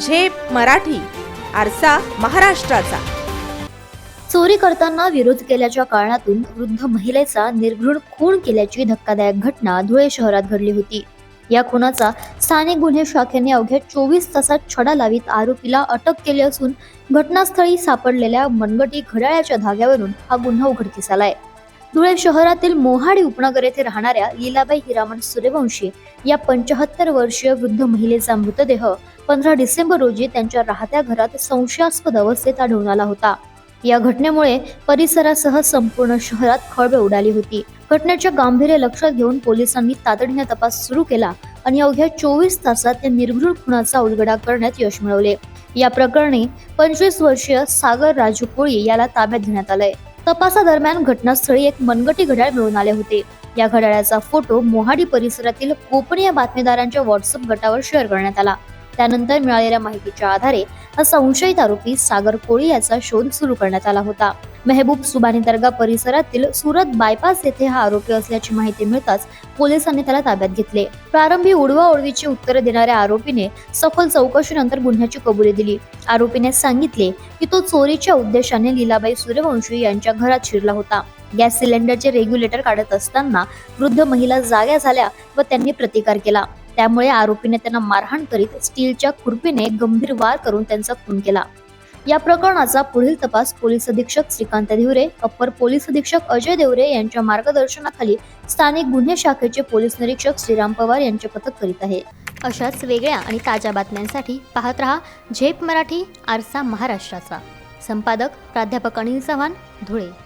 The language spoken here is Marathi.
झेप मराठी, आरसा महाराष्ट्राचा. चोरी करताना विरोध केल्याच्या कारणातून वृद्ध महिलेचा निर्घृण खून केल्याची धक्कादायक घटना धुळे शहरात घडली होती. या खुनाचा स्थानिक गुन्हे शाखेने अवघ्या 24 तासात छडा लावित आरोपीला अटक केली असून घटनास्थळी सापडलेल्या मनगटी घड्याळाच्या धाग्यावरून हा गुन्हा उघडकीस आलाय. धुळे शहरातील मोहाडी उपनगर येथे राहणाऱ्या लीलाबाई हिरामण सूर्यवंशी या 75 वर्षीय वृद्ध महिलेचा मृतदेह 15 डिसेंबर रोजी त्यांच्या राहत्या घरात संशयास्पद अवस्थेत आढळून आला होता. या घटनेमुळे परिसरासह संपूर्ण शहरात खळबळ उडाली होती. घटनेचे गांभीर्य लक्षात घेऊन पोलिसांनी तातडीने तपास सुरू केला आणि अवघ्या 24 तासात त्या निर्घृण खुनाचा उलगडा करण्यात यश मिळवले. या प्रकरणी 25 वर्षीय सागर राजू कोळी याला ताब्यात घेण्यात आलंय. तपासादरम्यान घटनास्थळी एक मनगटी घड्याळ मिळून आले होते. या घड्याळाचा फोटो मोहाडी परिसरातील गोपनीय बातमीदारांच्या व्हॉट्सअप गटावर शेअर करण्यात आला. त्यानंतर मिळालेल्या माहितीच्या आधारे हा संशयित आरोपी सागर कोळी याचा शोध सुरू करण्यात आला होता. मेहबूब सुबानी दर्गा परिसरातील सुरत बायपास येथे हा आरोपी असल्याची माहिती मिळताच पोलिसांनी त्याला ताब्यात घेतले. प्रारंभी उडवाउडवीची उत्तरे देणाऱ्या आरोपीने सखोल चौकशीनंतर गुन्ह्याची कबुली दिली. आरोपीने सांगितले की तो चोरीच्या उद्देशाने लीलाबाई सूर्यवंशी यांच्या घरात शिरला होता. गॅस सिलेंडरचे रेग्युलेटर काढत असताना वृद्ध महिला जाग्या झाल्या व त्यांनी प्रतिकार केला. त्यामुळे आरोपीने त्यांना मारहाण करीत स्टीलच्या खुर्पीने गंभीर वार करून त्यांचा खून केला. या प्रकरणाचा पुढील तपास पोलीस अधीक्षक श्रीकांत धिवरे, अप्पर पोलीस अधीक्षक अजय देवरे यांच्या मार्गदर्शनाखाली स्थानिक गुन्हे शाखेचे पोलीस निरीक्षक श्रीराम पवार यांचे पथक करीत आहे. अशाच वेगळ्या आणि ताज्या बातम्यांसाठी पाहत रहा झेप मराठी, आरसा महाराष्ट्राचा. संपादक प्राध्यापक अनिल चव्हाण, धुळे.